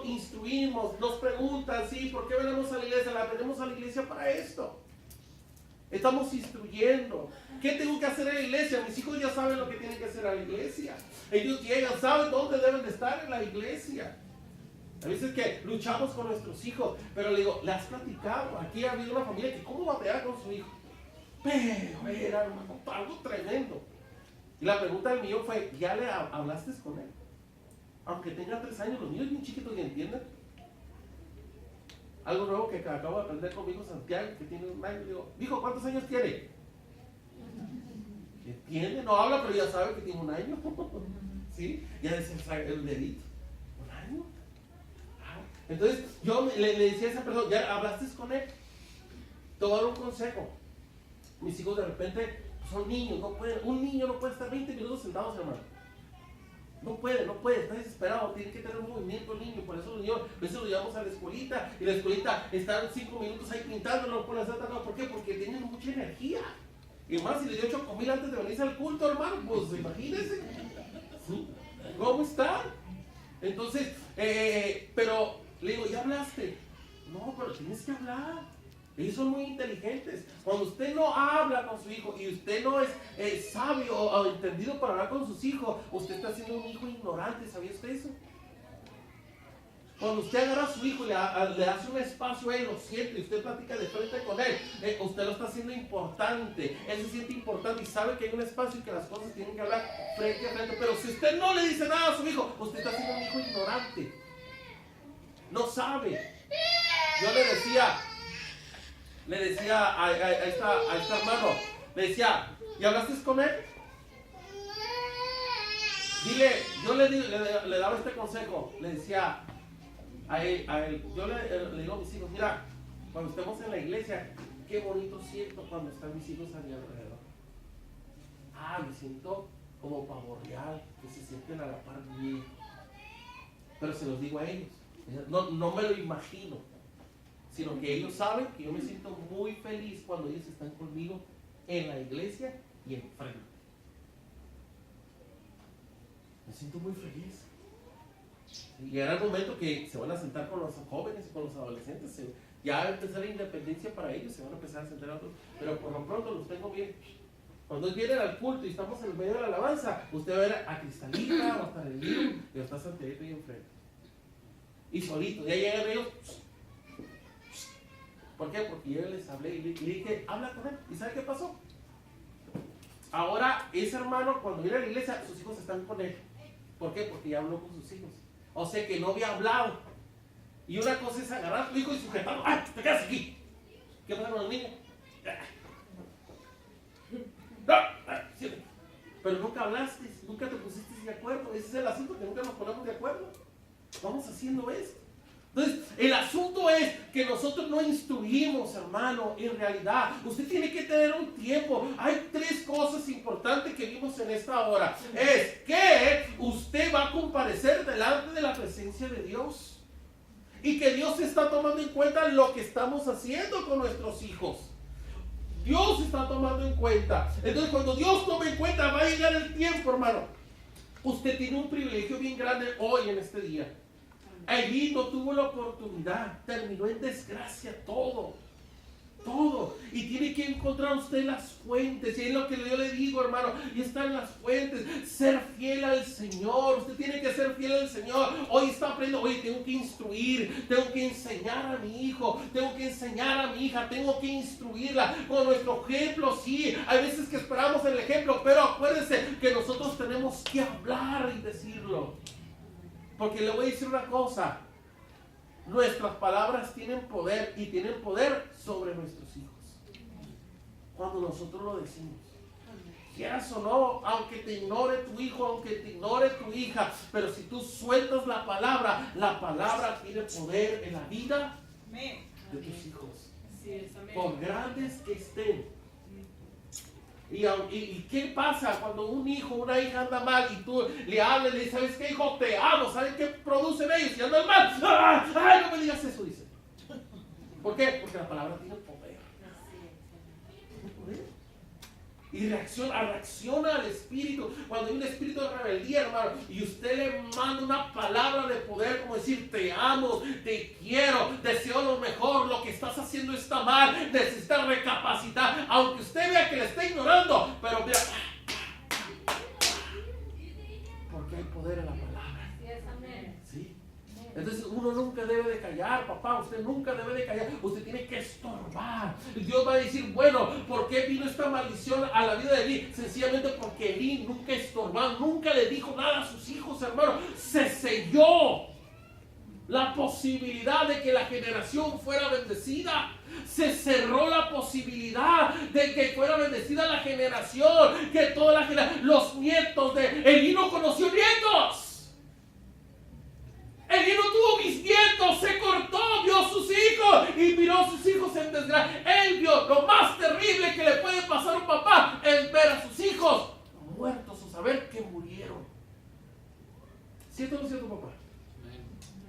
instruimos, nos preguntan, ¿sí? ¿Por qué venimos a la iglesia? Venimos a la iglesia para esto. Estamos instruyendo. ¿Qué tengo que hacer en la iglesia? Mis hijos ya saben lo que tienen que hacer a la iglesia. Ellos llegan, saben dónde deben de estar en la iglesia. A veces que luchamos con nuestros hijos, pero le digo, ¿le has platicado? Aquí ha habido una familia que cómo batallar con su hijo. Pero era algo tremendo. Y la pregunta del mío fue, ¿ya le hablaste con él? Aunque tenga 3 años, los niños bien chiquitos ni entienden. Algo nuevo que acabo de aprender con mi hijo Santiago, que tiene 1 año. Le digo, hijo, ¿cuántos años tiene? ¿Entiende? No habla, pero ya sabe que tiene 1 año. ¿Sí? Ya sabe el dedito. 1 año. Entonces, yo le decía a esa persona, ¿ya hablaste con él? Te voy a dar un consejo. Mis hijos de repente son niños, no pueden. Un niño no puede estar 20 minutos sentados, hermano. No puede, está desesperado, tiene que tener un movimiento el niño, por eso los niños, a veces lo llevamos a la escuelita, y la escuelita están 5 minutos ahí pintando, no pueden hacer nada. ¿Por qué? Porque tienen mucha energía. Y más si le dio 8,000 antes de venirse al culto, hermano, pues imagínense. ¿Sí? ¿Cómo está? Entonces, pero le digo, ¿ya hablaste? No, pero tienes que hablar. Ellos son muy inteligentes. Cuando usted no habla con su hijo y usted no es sabio o entendido para hablar con sus hijos, usted está siendo un hijo ignorante. ¿Sabía usted eso? Cuando usted agarra a su hijo y le hace un espacio a él, lo siente y usted platica de frente con él, usted lo está haciendo importante. Él se siente importante y sabe que hay un espacio y que las cosas tienen que hablar frente a frente. Pero si usted no le dice nada a su hijo, usted está siendo un hijo ignorante. No sabe. Yo le decía a esta hermano, le decía, ¿y hablaste con él? Dile, yo le daba este consejo, le decía a él, yo le digo a mis hijos, mira, cuando estemos en la iglesia, qué bonito siento cuando están mis hijos a mi alrededor. Me siento como pavo real, que se sienten a la par mía. Pero se los digo a ellos, no me lo imagino, sino que ellos saben que yo me siento muy feliz cuando ellos están conmigo en la iglesia y enfrente. Me siento muy feliz. Y llegará el momento que se van a sentar con los jóvenes y con los adolescentes, ya va a empezar la independencia para ellos, se van a empezar a sentar a otros, pero por lo pronto los tengo bien. Cuando vienen al culto y estamos en el medio de la alabanza, usted va a ver a Cristalita, va a estar el Liu y va a estar Santiago ahí enfrente. Y solitos, ya llegan ellos. ¿Por qué? Porque yo les hablé y le dije, habla con él. ¿Y sabe qué pasó? Ahora ese hermano cuando viene a la iglesia, sus hijos están con él. ¿Por qué? Porque ya habló con sus hijos. O sea que no había hablado. Y una cosa es agarrar a tu hijo y sujetarlo. ¡Ay, te quedas aquí! ¿Qué pasa con los niños? Pero nunca hablaste, nunca te pusiste de acuerdo. Ese es el asunto, que nunca nos ponemos de acuerdo. Vamos haciendo esto. Entonces, el asunto es que nosotros no instruimos, hermano, en realidad. Usted tiene que tener un tiempo. Hay 3 cosas importantes que vimos en esta hora. Es que usted va a comparecer delante de la presencia de Dios. Y que Dios está tomando en cuenta lo que estamos haciendo con nuestros hijos. Dios está tomando en cuenta. Entonces, cuando Dios tome en cuenta, va a llegar el tiempo, hermano. Usted tiene un privilegio bien grande hoy en este día. Allí no tuvo la oportunidad, terminó en desgracia todo. Y tiene que encontrar usted las fuentes. Y es lo que yo le digo, hermano. Y están las fuentes. Ser fiel al Señor. Usted tiene que ser fiel al Señor. Hoy está aprendiendo. Oye, tengo que instruir. Tengo que enseñar a mi hijo. Tengo que enseñar a mi hija. Tengo que instruirla. Con nuestro ejemplo, sí. Hay veces que esperamos el ejemplo. Pero acuérdense que nosotros tenemos que hablar y decirlo. Porque le voy a decir una cosa. Nuestras palabras tienen poder y tienen poder sobre nuestros hijos. Cuando nosotros lo decimos. Quieras o no, aunque te ignore tu hijo, aunque te ignore tu hija, pero si tú sueltas la palabra tiene poder en la vida de tus hijos. Por grandes que estén. ¿Y qué pasa cuando un hijo, una hija anda mal y tú le hablas y le dices, ¿sabes qué, hijo? Te amo. ¿Sabes qué producen ellos? Y andan mal. ¡Ay, no me digas eso! Dice. ¿Por qué? Porque la palabra tiene poder. Tiene poder. Y reacciona al espíritu. Cuando hay un espíritu de rebeldía, hermano, y usted le manda una palabra de poder, como decir, te amo, te quiero, deseo lo mejor, lo que estás haciendo está mal, necesitas recapacitar, aunque usted vea que le está ignorando, pero mira, porque hay poder en la palabra. ¿Sí? Entonces uno nunca debe de callar, papá, usted nunca debe de callar, usted tiene que estorbar. Dios va a decir, bueno, ¿por qué vino esta maldición a la vida de Elí? Sencillamente porque Elí nunca estorbó, nunca le dijo nada a sus hijos, hermano. Se selló la posibilidad de que la generación fuera bendecida. Se cerró la posibilidad de que fuera bendecida la generación, que toda la generación, los nietos de Elí no conoció nietos. Elí no tuvo bisnietos, se cortó, vio a sus hijos y miró a sus hijos en desgracia. Él vio lo más terrible que le puede pasar a un papá, es ver a sus hijos muertos o saber que murieron. ¿Cierto o no cierto, papá?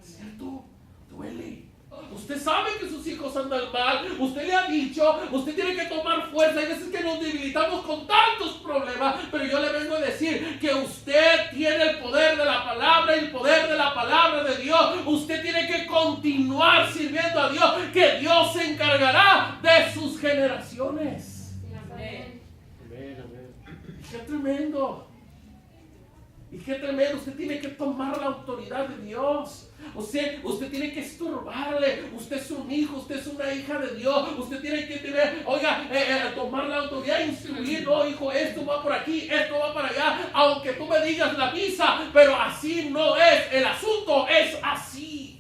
¿Cierto? Duele. Usted sabe que sus hijos andan mal, usted le ha dicho, usted tiene que tomar fuerza. Hay veces que nos debilitamos con tantos problemas, pero yo le vengo a decir que usted tiene el poder de la palabra y el poder de la palabra de Dios. Usted tiene que continuar sirviendo a Dios, que Dios se encargará de sus generaciones. Amén. Qué tremendo. Y qué tremendo, usted tiene que tomar la autoridad de Dios. Usted tiene que estorbarle. Usted es un hijo, usted es una hija de Dios. Usted tiene que tener, tomar la autoridad e instruir. No, hijo, esto va por aquí, esto va para allá. Aunque tú me digas la misa, pero así no es. El asunto es así.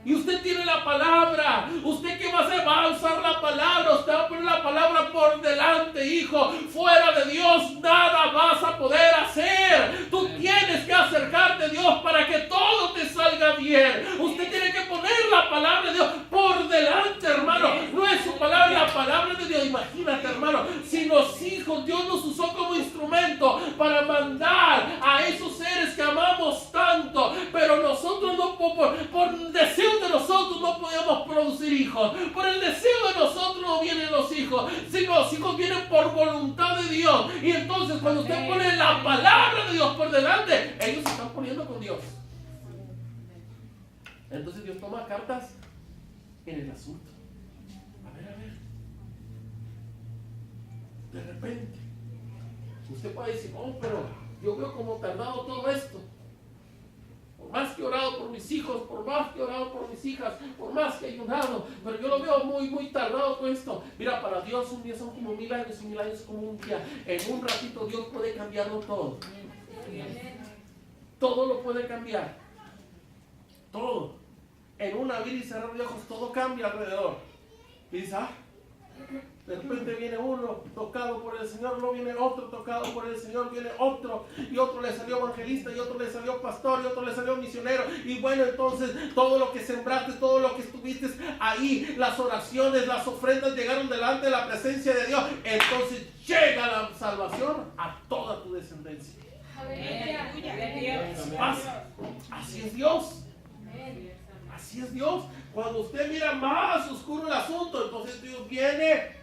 Y usted tiene la palabra. ¿Usted qué va a hacer? Va a usar la palabra. Usted va a poner la palabra por delante, hijo. Fuera de Dios nada vas a poder hacer. Tú tienes que acercarte a Dios para que todo te salga bien. Usted tiene que poner la palabra de Dios por delante, hermano. No es su palabra, la palabra de Dios. Imagínate, hermano, si los hijos, Dios nos usó como instrumento para mandar a esos seres que amamos tanto, pero nosotros no, por deseo de nosotros no podemos producir hijos. Por el deseo de nosotros no vienen los hijos, sino los hijos vienen por voluntad de Dios. Y entonces cuando usted pone la palabra de Dios por delante, ellos se están poniendo con Dios. Entonces Dios toma cartas en el asunto. A ver. De repente usted puede decir, oh, pero yo veo como tardado todo esto. Por más que he orado por mis hijos, por más que he orado por mis hijas, por más que he ayudado, pero yo lo veo muy tardado todo esto. Mira, para Dios un día son como 1000 años y 1000 años como un día. En un ratito Dios puede cambiarlo todo. Todo lo puede cambiar. Todo. En un abrir y cerrar de ojos todo cambia alrededor. Y dices, de repente viene uno tocado por el Señor, luego viene otro tocado por el Señor, viene otro, y otro le salió evangelista, y otro le salió pastor, y otro le salió misionero. Y bueno, entonces todo lo que sembraste, todo lo que estuviste ahí, las oraciones, las ofrendas llegaron delante de la presencia de Dios. Entonces llega la salvación a toda tu descendencia. Así es Dios. Así es Dios. Cuando usted mira más oscuro el asunto, entonces Dios viene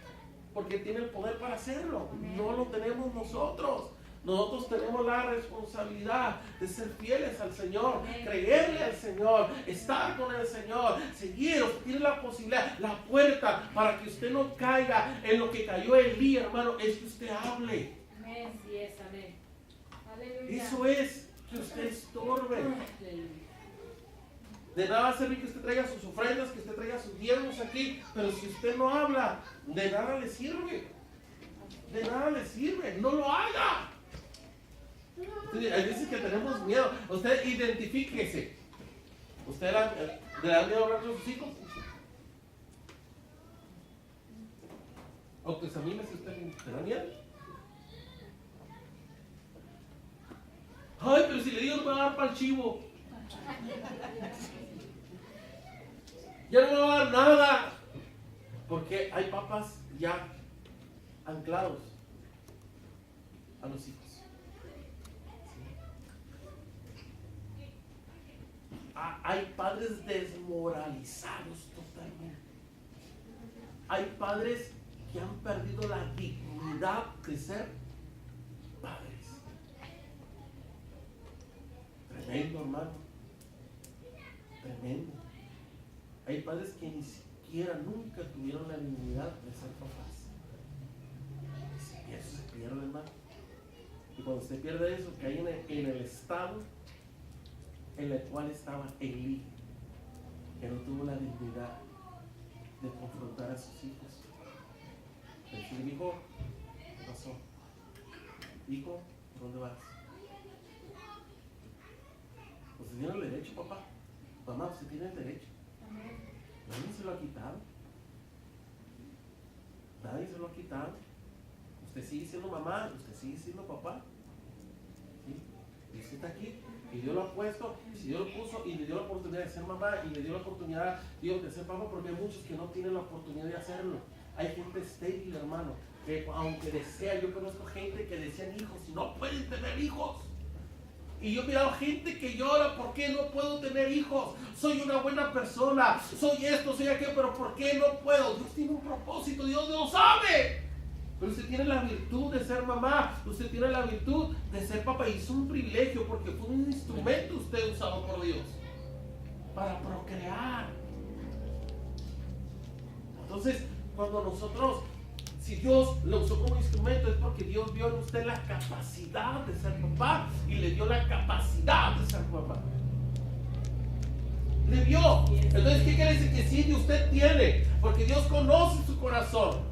porque tiene el poder para hacerlo. No lo tenemos nosotros. Nosotros tenemos la responsabilidad de ser fieles al Señor, creerle al Señor, estar con el Señor, seguir. Usted tiene la posibilidad, la puerta para que usted no caiga en lo que cayó Elías, hermano, es que usted hable. Amén, sí es, amén. Eso es, que usted estorbe. De nada va a servir que usted traiga sus ofrendas, que usted traiga sus diezmos aquí, pero si usted no habla, de nada le sirve. De nada le sirve, no lo haga. Hay veces que tenemos miedo. Usted identifíquese. ¿Usted le da miedo hablar con sus hijos? Aunque examine si usted le da miedo. Ay, pero si le digo no me va a dar para el chivo. Ya no me va a dar nada. Porque hay papás ya anclados a los hijos. Hay padres desmoralizados totalmente. Hay padres que han perdido la dignidad de ser padres. Tremendo, hermano. Tremendo. Hay padres que ni siquiera nunca tuvieron la dignidad de ser papás. Y eso se pierde, hermano. Y cuando se pierde eso, cae en el estado en el cual estaba Elí, que no tuvo la dignidad de confrontar a sus hijos. Decirle, hijo, ¿qué pasó? Hijo, ¿dónde vas? Usted tiene el derecho, papá. Mamá, usted tiene el derecho. Nadie se lo ha quitado. Nadie se lo ha quitado. Usted sigue siendo mamá, usted sigue siendo papá. ¿Sí? Y usted está aquí. Y Dios lo ha puesto, y si Dios lo puso y le dio la oportunidad de ser mamá y le dio la oportunidad Dios de ser papá, porque hay muchos que no tienen la oportunidad de hacerlo. Hay gente estéril, hermano, que aunque desea, yo conozco gente que desean hijos y no pueden tener hijos. Y yo he mirado gente que llora, ¿por qué no puedo tener hijos? Soy una buena persona, soy esto, soy aquello, pero ¿por qué no puedo? Dios tiene un propósito, Dios lo sabe. Pero usted tiene la virtud de ser mamá, usted tiene la virtud de ser papá, y es un privilegio porque fue un instrumento usted usado por Dios para procrear. Entonces, cuando nosotros, si Dios lo usó como instrumento, es porque Dios vio en usted la capacidad de ser papá y le dio la capacidad de ser mamá. Le vio. Entonces, ¿qué quiere decir? Que sí, usted tiene, porque Dios conoce su corazón.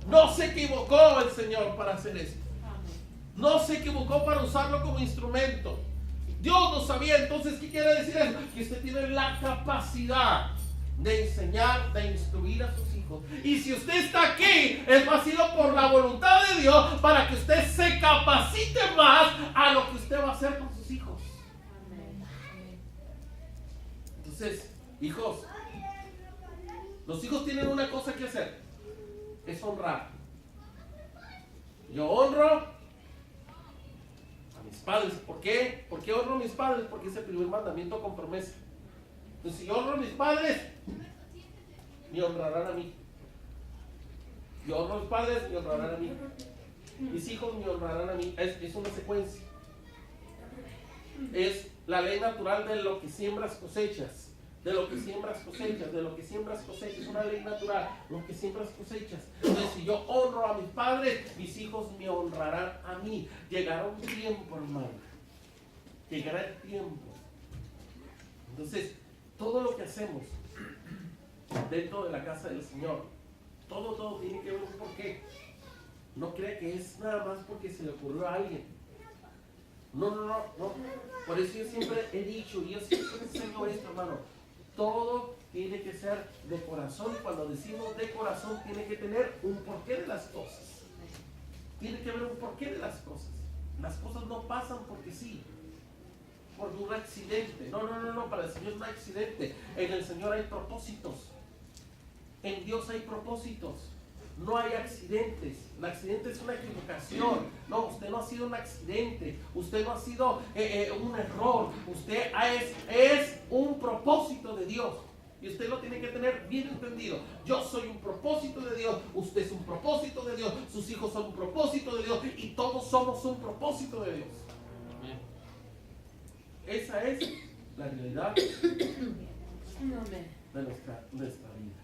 No se equivocó el Señor para hacer esto. No se equivocó para usarlo como instrumento. Dios lo sabía. Entonces, ¿qué quiere decir eso? Que usted tiene la capacidad de enseñar, de instruir a sus hijos. Y si usted está aquí, ha sido por la voluntad de Dios para que usted se capacite más a lo que usted va a hacer con sus hijos. Entonces, hijos, los hijos tienen una cosa que hacer. Es honrar. Yo honro a mis padres. ¿Por qué? ¿Por qué honro a mis padres? Porque es el primer mandamiento con promesa. Entonces, si yo honro a mis padres, me honrarán a mí. Yo honro a mis padres, me honrarán a mí. Mis hijos me honrarán a mí. Es una secuencia. Es la ley natural de lo que siembras cosechas. De lo que siembras cosechas, de lo que siembras cosechas, es una ley natural, lo que siembras cosechas. Entonces, si yo honro a mis padres, mis hijos me honrarán a mí. Llegará un tiempo, hermano, llegará el tiempo Entonces, todo lo que hacemos dentro de la casa del Señor, todo tiene que ver un porqué. No crea que es nada más porque se le ocurrió a alguien. No. Por eso yo siempre he dicho, y yo siempre enseño esto, hermano. Todo tiene que ser de corazón. Y cuando decimos de corazón, tiene que tener un porqué de las cosas. Tiene que haber un porqué de las cosas. Las cosas no pasan porque sí, por un accidente. No, para el Señor no hay accidente. En el Señor hay propósitos. En Dios hay propósitos. No hay accidentes. El accidente es una equivocación. No, usted no ha sido un accidente. Usted no ha sido un error. Usted es un propósito de Dios. Y usted lo tiene que tener bien entendido. Yo soy un propósito de Dios. Usted es un propósito de Dios. Sus hijos son un propósito de Dios. Y todos somos un propósito de Dios. Esa es la realidad de nuestra vida.